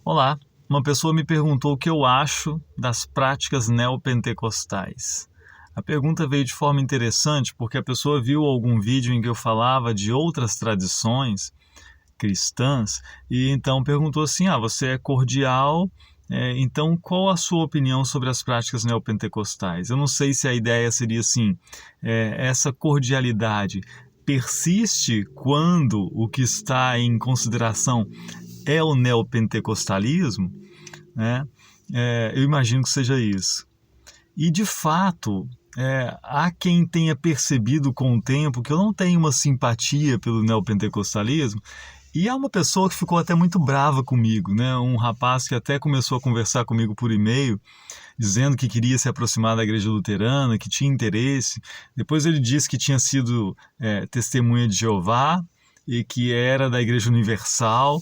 Olá, uma pessoa me perguntou o que eu acho das práticas neopentecostais. A pergunta veio de forma interessante porque a pessoa viu algum vídeo em que eu falava de outras tradições cristãs e então perguntou assim: você é cordial, então qual a sua opinião sobre as práticas neopentecostais? Eu não sei se a ideia seria assim, essa cordialidade persiste quando o que está em consideração é o neopentecostalismo, né? Eu imagino que seja isso. E de fato, há quem tenha percebido com o tempo que eu não tenho uma simpatia pelo neopentecostalismo, e há uma pessoa que ficou até muito brava comigo, né? Um rapaz que até começou a conversar comigo por e-mail, dizendo que queria se aproximar da igreja luterana, que tinha interesse. Depois ele disse que tinha sido testemunha de Jeová e que era da Igreja Universal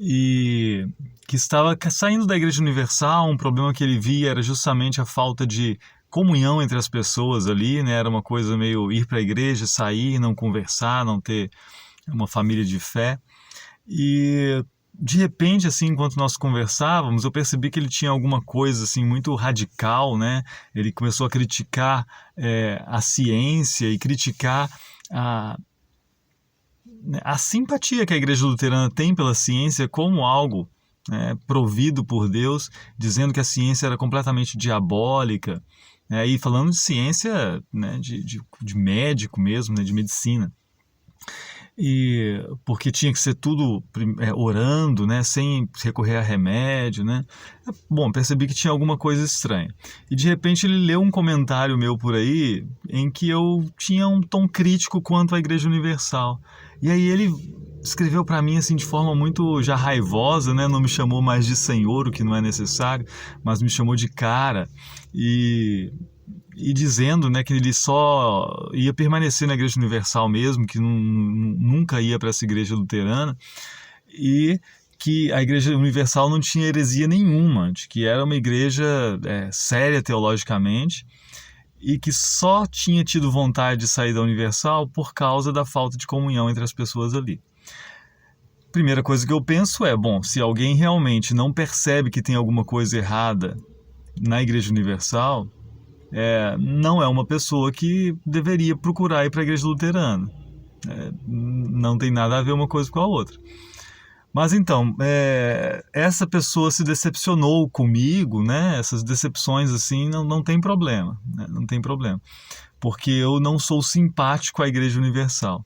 e que estava saindo da Igreja Universal. Um problema que ele via era justamente a falta de comunhão entre as pessoas ali, né? Era uma coisa meio ir para a igreja, sair, não conversar, não ter uma família de fé. E de repente, assim, enquanto nós conversávamos, eu percebi que ele tinha alguma coisa assim muito radical, né? Ele começou a criticar a ciência e criticar a a simpatia que a Igreja Luterana tem pela ciência como algo provido por Deus, dizendo que a ciência era completamente diabólica, e falando de ciência, né, de médico mesmo, né, de medicina. E porque tinha que ser tudo orando, né, sem recorrer a remédio, né. Bom, percebi que tinha alguma coisa estranha. E de repente ele leu um comentário meu por aí em que eu tinha um tom crítico quanto à Igreja Universal. E aí ele escreveu para mim assim de forma muito já raivosa, né, não me chamou mais de senhor, o que não é necessário, mas me chamou de cara. E dizendo, né, que ele só ia permanecer na Igreja Universal mesmo, que nunca ia para essa Igreja Luterana, e que a Igreja Universal não tinha heresia nenhuma, de que era uma igreja séria teologicamente, e que só tinha tido vontade de sair da Universal por causa da falta de comunhão entre as pessoas ali. Primeira coisa que eu penso é, bom, se alguém realmente não percebe que tem alguma coisa errada na Igreja Universal, não é uma pessoa que deveria procurar ir para a igreja luterana. Não tem nada a ver uma coisa com a outra. Mas então, essa pessoa se decepcionou comigo, né? Essas decepções assim não tem problema, né? Não tem problema, porque eu não sou simpático à Igreja Universal.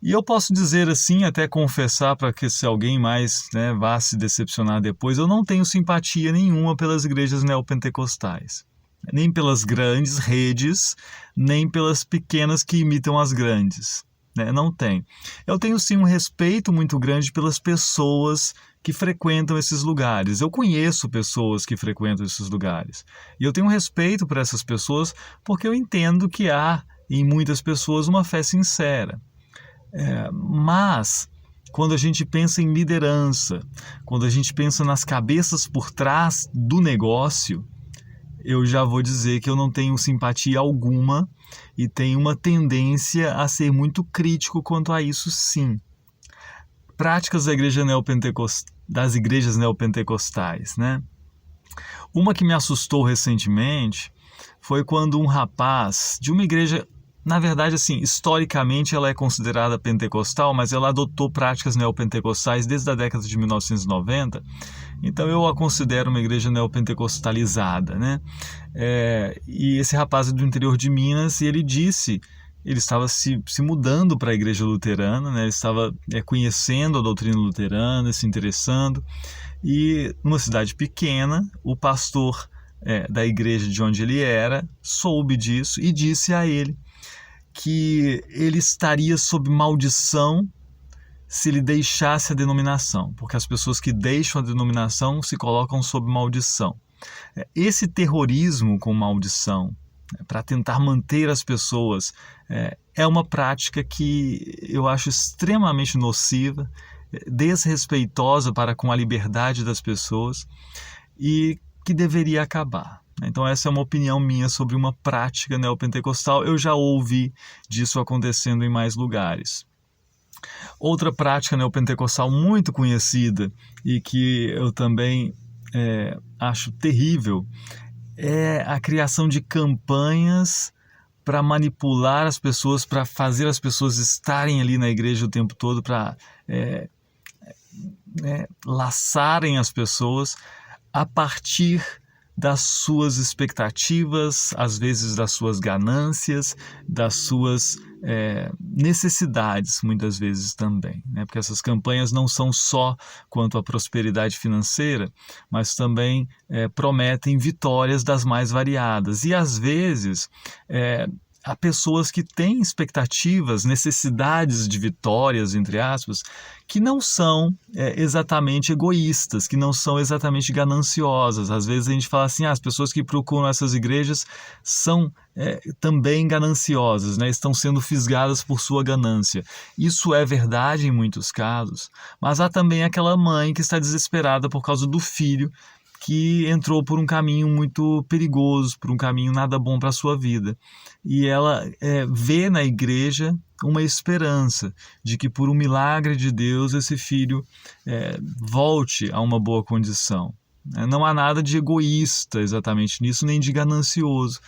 E eu posso dizer assim, até confessar para que se alguém mais, né, vá se decepcionar depois, eu não tenho simpatia nenhuma pelas igrejas neopentecostais. Nem pelas grandes redes, nem pelas pequenas que imitam as grandes, né? Não tem. Eu tenho sim um respeito muito grande pelas pessoas que frequentam esses lugares. Eu conheço pessoas que frequentam esses lugares. E eu tenho um respeito por essas pessoas porque eu entendo que há em muitas pessoas uma fé sincera. Mas quando a gente pensa em liderança, quando a gente pensa nas cabeças por trás do negócio, eu já vou dizer que eu não tenho simpatia alguma e tenho uma tendência a ser muito crítico quanto a isso, sim. Práticas da igreja das igrejas neopentecostais, né? Uma que me assustou recentemente foi quando um rapaz de uma igreja, na verdade, assim, historicamente ela é considerada pentecostal, mas ela adotou práticas neopentecostais desde a década de 1990. Então eu a considero uma igreja neopentecostalizada, né? E esse rapaz é do interior de Minas e ele disse, ele estava se mudando para a igreja luterana, né? Ele estava conhecendo a doutrina luterana, se interessando, e numa cidade pequena, o pastor da igreja de onde ele era soube disso e disse a ele que ele estaria sob maldição se ele deixasse a denominação, porque as pessoas que deixam a denominação se colocam sob maldição. Esse terrorismo com maldição, para tentar manter as pessoas, é uma prática que eu acho extremamente nociva, desrespeitosa para com a liberdade das pessoas e que deveria acabar. Então essa é uma opinião minha sobre uma prática neopentecostal. Eu já ouvi disso acontecendo em mais lugares. Outra prática neopentecostal muito conhecida e que eu também acho terrível é a criação de campanhas para manipular as pessoas, para fazer as pessoas estarem ali na igreja o tempo todo, para laçarem as pessoas a partir das suas expectativas, às vezes das suas ganâncias, das suas necessidades, muitas vezes também, né? Porque essas campanhas não são só quanto à prosperidade financeira, mas também prometem vitórias das mais variadas. E às vezes há pessoas que têm expectativas, necessidades de vitórias, entre aspas, que não são exatamente egoístas, que não são exatamente gananciosas. Às vezes a gente fala assim, as pessoas que procuram essas igrejas são também gananciosas, né? Estão sendo fisgadas por sua ganância. Isso é verdade em muitos casos, mas há também aquela mãe que está desesperada por causa do filho que entrou por um caminho muito perigoso, por um caminho nada bom para a sua vida. E ela vê na igreja uma esperança de que por um milagre de Deus esse filho volte a uma boa condição. Não há nada de egoísta exatamente nisso, nem de ganancioso.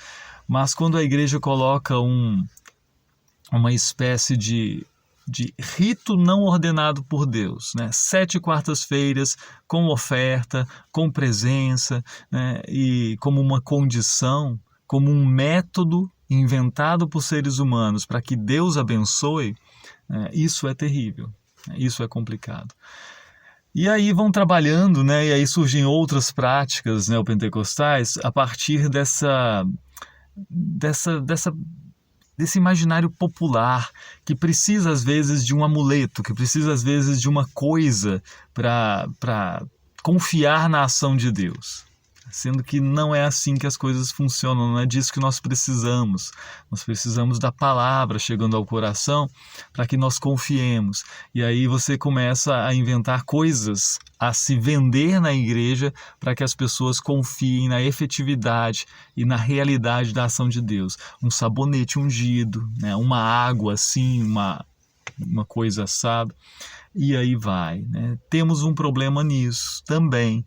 Mas quando a igreja coloca uma espécie de rito não ordenado por Deus, né? 7 quartas-feiras com oferta, com presença, né? E como uma condição, como um método inventado por seres humanos para que Deus abençoe, isso é terrível, isso é complicado. E aí vão trabalhando, né? E aí surgem outras práticas neopentecostais a partir desse imaginário popular que precisa às vezes de um amuleto, que precisa às vezes de uma coisa para confiar na ação de Deus. Sendo que não é assim que as coisas funcionam, não é disso que nós precisamos. Nós precisamos da palavra chegando ao coração para que nós confiemos. E aí você começa a inventar coisas, a se vender na igreja para que as pessoas confiem na efetividade e na realidade da ação de Deus. Um sabonete ungido, né? Uma água assim, uma coisa assada. E aí vai, né? Temos um problema nisso também,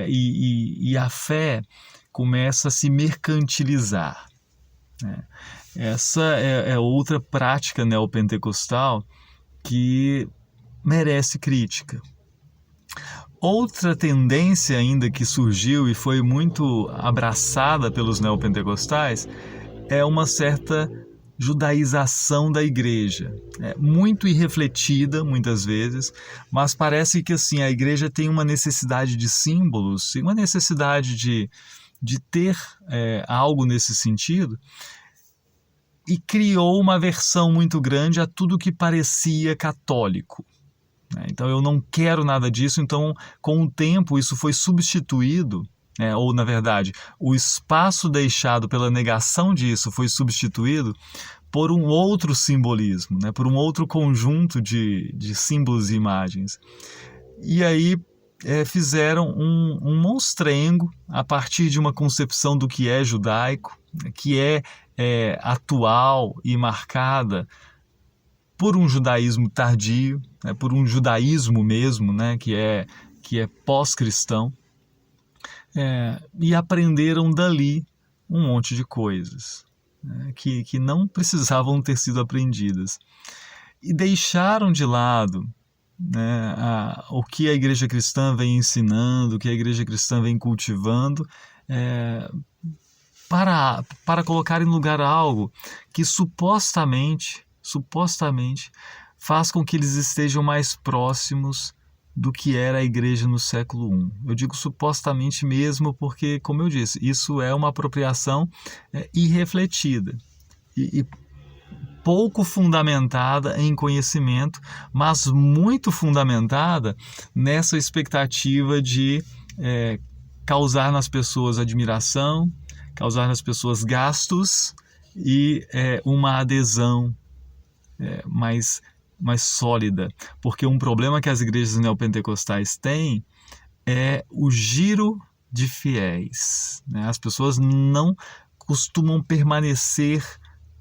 e a fé começa a se mercantilizar, né? Essa é outra prática neopentecostal que merece crítica. Outra tendência ainda que surgiu e foi muito abraçada pelos neopentecostais é uma certa judaização da igreja, muito irrefletida muitas vezes, mas parece que assim a igreja tem uma necessidade de símbolos, uma necessidade de ter algo nesse sentido, e criou uma aversão muito grande a tudo que parecia católico. Então eu não quero nada disso, então com o tempo isso foi substituído, ou na verdade, o espaço deixado pela negação disso foi substituído por um outro simbolismo, né? Por um outro conjunto de símbolos e imagens. E aí fizeram um monstrengo a partir de uma concepção do que é judaico, que é atual e marcada por um judaísmo tardio, por um judaísmo mesmo, né? que é pós-cristão. E aprenderam dali um monte de coisas, né, que não precisavam ter sido aprendidas. E deixaram de lado, né, o que a igreja cristã vem ensinando, o que a igreja cristã vem cultivando, para colocar em lugar algo que supostamente faz com que eles estejam mais próximos do que era a igreja no século I. Eu digo supostamente mesmo porque, como eu disse, isso é uma apropriação irrefletida e pouco fundamentada em conhecimento, mas muito fundamentada nessa expectativa de causar nas pessoas admiração, causar nas pessoas gastos e uma adesão mais sólida, porque um problema que as igrejas neopentecostais têm é o giro de fiéis, né? As pessoas não costumam permanecer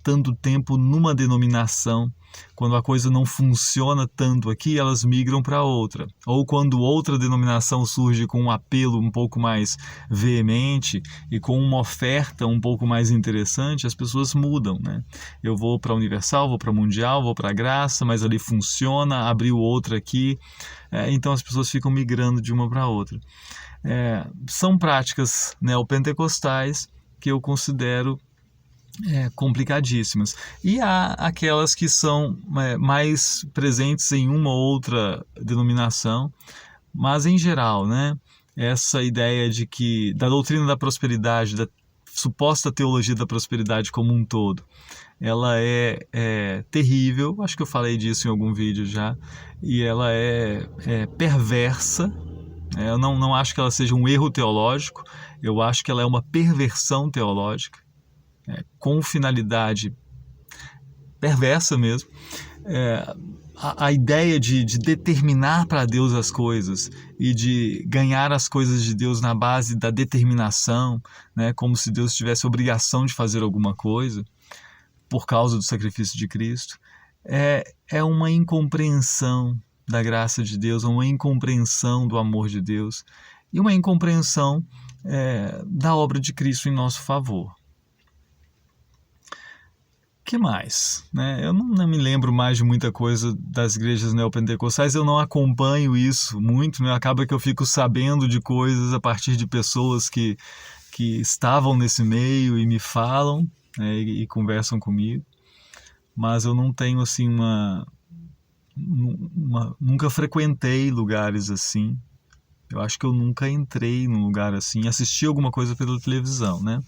tanto tempo numa denominação. Quando a coisa não funciona tanto aqui, elas migram para outra. Ou quando outra denominação surge com um apelo um pouco mais veemente e com uma oferta um pouco mais interessante, as pessoas mudam, né? Eu vou para a Universal, vou para a Mundial, vou para a Graça, mas ali funciona, abriu outra aqui. Então as pessoas ficam migrando de uma para outra. São práticas neopentecostais que eu considero complicadíssimas. E há aquelas que são mais presentes em uma ou outra denominação, mas em geral, né, essa ideia de que da doutrina da prosperidade, da suposta teologia da prosperidade como um todo, ela é terrível, acho que eu falei disso em algum vídeo já, e ela é perversa. Eu não acho que ela seja um erro teológico, eu acho que ela é uma perversão teológica, com finalidade perversa mesmo. A ideia de determinar para Deus as coisas e de ganhar as coisas de Deus na base da determinação, né, como se Deus tivesse obrigação de fazer alguma coisa por causa do sacrifício de Cristo, é uma incompreensão da graça de Deus, uma incompreensão do amor de Deus e uma incompreensão da obra de Cristo em nosso favor. Que mais? Eu não me lembro mais de muita coisa das igrejas neopentecostais, eu não acompanho isso muito, acaba que eu fico sabendo de coisas a partir de pessoas que estavam nesse meio e me falam, e conversam comigo, mas eu não tenho assim nunca frequentei lugares assim. Eu acho que eu nunca entrei num lugar assim, assisti alguma coisa pela televisão, né?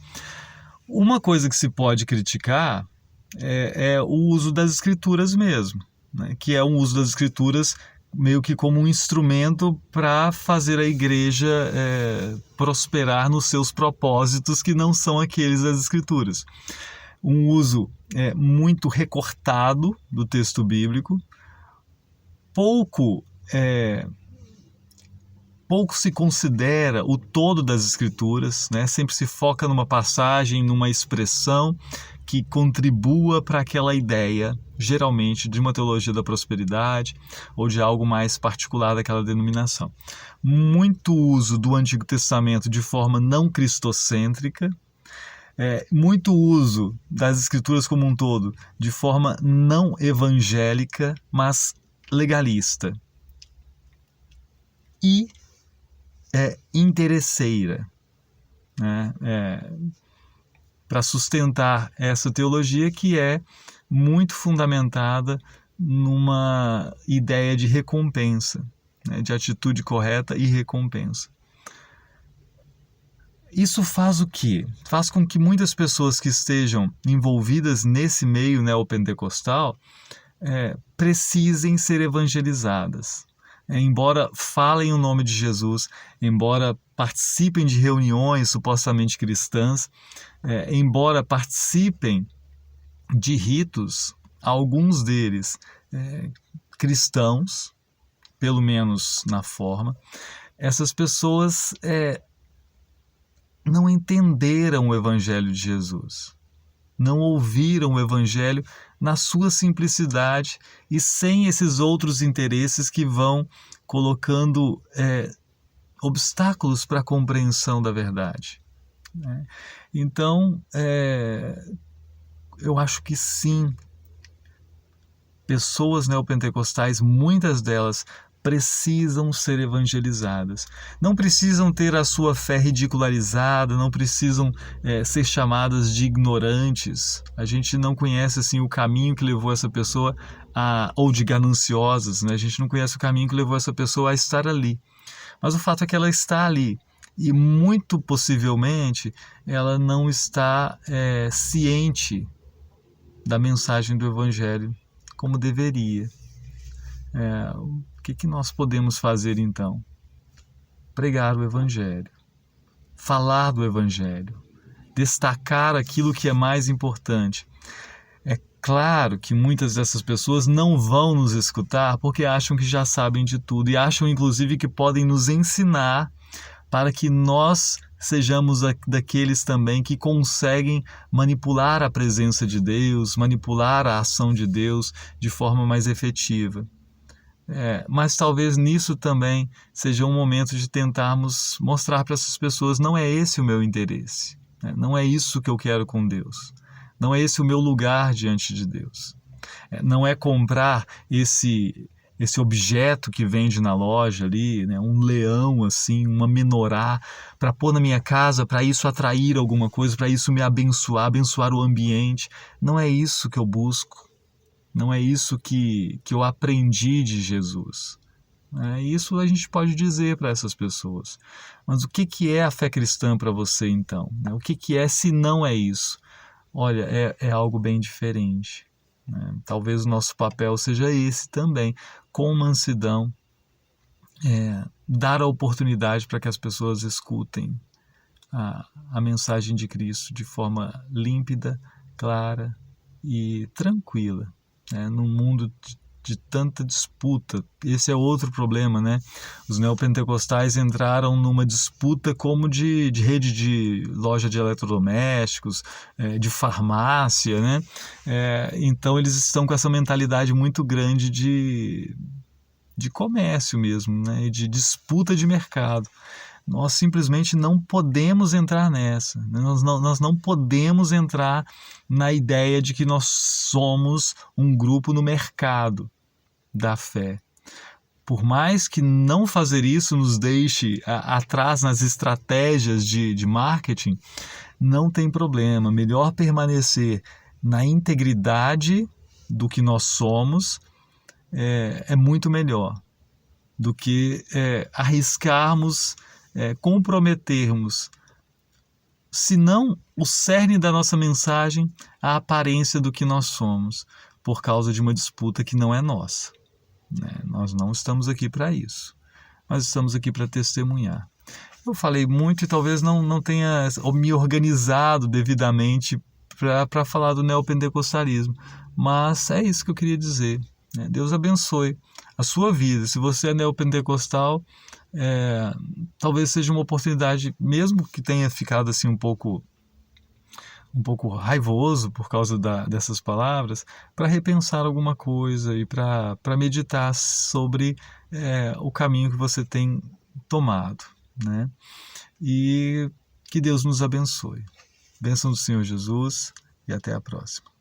Uma coisa que se pode criticar é o uso das escrituras mesmo, né? Que é um uso das escrituras meio que como um instrumento para fazer a igreja prosperar nos seus propósitos que não são aqueles das escrituras. Um uso muito recortado do texto bíblico, pouco se considera o todo das escrituras, né? Sempre se foca numa passagem, numa expressão que contribua para aquela ideia, geralmente de uma teologia da prosperidade ou de algo mais particular daquela denominação. Muito uso do Antigo Testamento de forma não cristocêntrica, muito uso das escrituras como um todo de forma não evangélica, mas legalista. E interesseira, né? Para sustentar essa teologia que é muito fundamentada numa ideia de recompensa, né? De atitude correta e recompensa. Isso faz o quê? Faz com que muitas pessoas que estejam envolvidas nesse meio neopentecostal precisem ser evangelizadas. Embora falem o nome de Jesus, embora participem de reuniões supostamente cristãs, embora participem de ritos, alguns deles cristãos, pelo menos na forma, essas pessoas não entenderam o Evangelho de Jesus, não ouviram o Evangelho na sua simplicidade e sem esses outros interesses que vão colocando obstáculos para a compreensão da verdade, né? Então, eu acho que sim, pessoas neopentecostais, muitas delas precisam ser evangelizadas. Não precisam ter a sua fé ridicularizada, não precisam ser chamadas de ignorantes. A gente não conhece assim, o caminho que levou essa pessoa ou de gananciosas, né? A gente não conhece o caminho que levou essa pessoa a estar ali. Mas o fato é que ela está ali. E muito possivelmente ela não está ciente da mensagem do Evangelho como deveria. O que nós podemos fazer então? Pregar o Evangelho, falar do Evangelho, destacar aquilo que é mais importante. É claro que muitas dessas pessoas não vão nos escutar porque acham que já sabem de tudo e acham inclusive que podem nos ensinar para que nós sejamos daqueles também que conseguem manipular a presença de Deus, manipular a ação de Deus de forma mais efetiva. Mas talvez nisso também seja um momento de tentarmos mostrar para essas pessoas: não é esse o meu interesse, né? Não é isso que eu quero com Deus, não é esse o meu lugar diante de Deus. Não é comprar esse objeto que vende na loja ali, né? Um leão assim, uma menorá, para pôr na minha casa, para isso atrair alguma coisa, para isso me abençoar o ambiente. Não é isso que eu busco. Não é isso que eu aprendi de Jesus. Isso a gente pode dizer para essas pessoas. Mas o que é a fé cristã para você então? O que é se não é isso? Olha, é algo bem diferente. Talvez o nosso papel seja esse também, com mansidão, dar a oportunidade para que as pessoas escutem a mensagem de Cristo de forma límpida, clara e tranquila. Num mundo de tanta disputa. Esse é outro problema, né? Os neopentecostais entraram numa disputa como de rede de loja de eletrodomésticos, de farmácia, né? Então eles estão com essa mentalidade muito grande de comércio mesmo, né? E de disputa de mercado. Nós simplesmente não podemos entrar nessa. Nós não podemos entrar na ideia de que nós somos um grupo no mercado da fé. Por mais que não fazer isso nos deixe atrás nas estratégias de marketing, não tem problema. Melhor permanecer na integridade do que nós somos, é muito melhor do que arriscarmos, comprometermos, se não o cerne da nossa mensagem, a aparência do que nós somos, por causa de uma disputa que não é nossa. Nós não estamos aqui para isso. Nós estamos aqui para testemunhar. Eu falei muito e talvez não tenha me organizado devidamente para falar do neopentecostalismo, mas é isso que eu queria dizer. Deus abençoe a sua vida. Se você é neopentecostal, talvez seja uma oportunidade, mesmo que tenha ficado assim um pouco raivoso por causa dessas palavras, para repensar alguma coisa e para meditar sobre o caminho que você tem tomado, né? E que Deus nos abençoe. Bênção do Senhor Jesus e até a próxima.